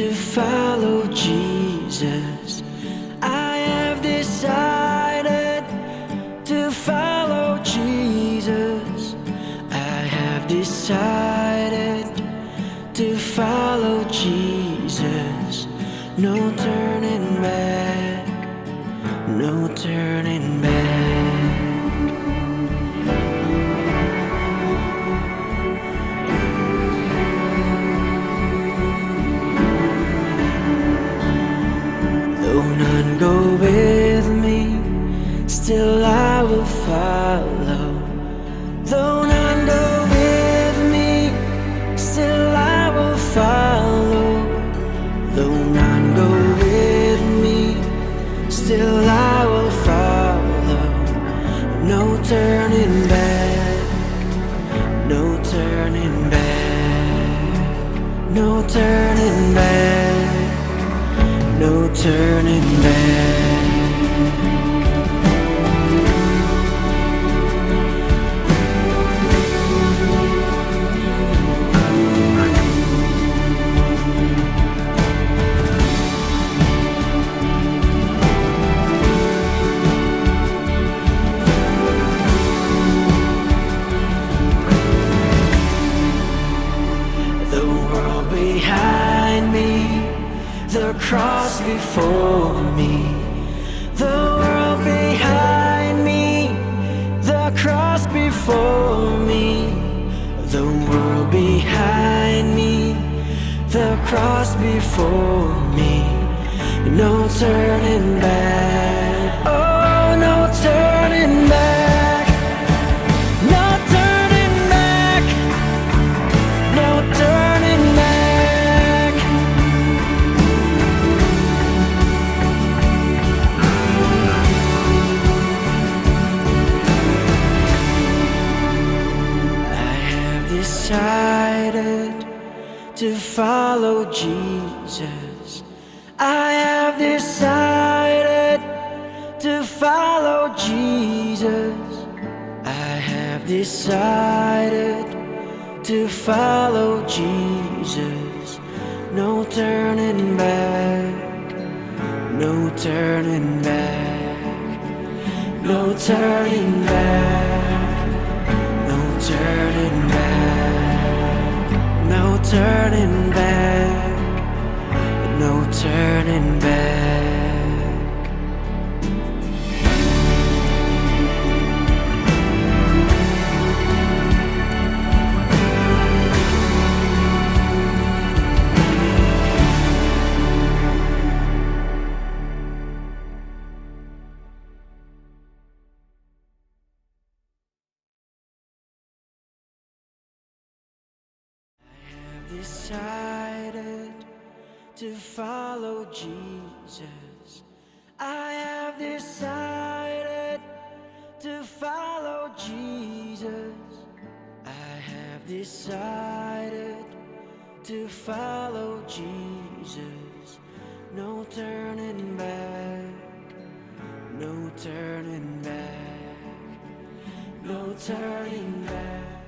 to follow Jesus. I have decided to follow Jesus. I have decided to follow Jesus. No turning back, no turning back. Though none go with me, still I will follow. Though none go with me, still I will follow. Though none go with me, still I will follow. No turning back, no turning back, no turning back, no turning back. Behind me, the cross before me. The world behind me, the cross before me. The world behind me, the cross before me. No turning back, oh, no turning back, no turning back, no turning back. Decided to follow Jesus. I have decided to follow Jesus. I have decided to follow Jesus. No turning back, no turning back, no turning back, no turning back, no turning back, no turning back. Decided to follow Jesus. I have decided to follow Jesus. I have decided to follow Jesus. No turning back, no turning back, no turning back.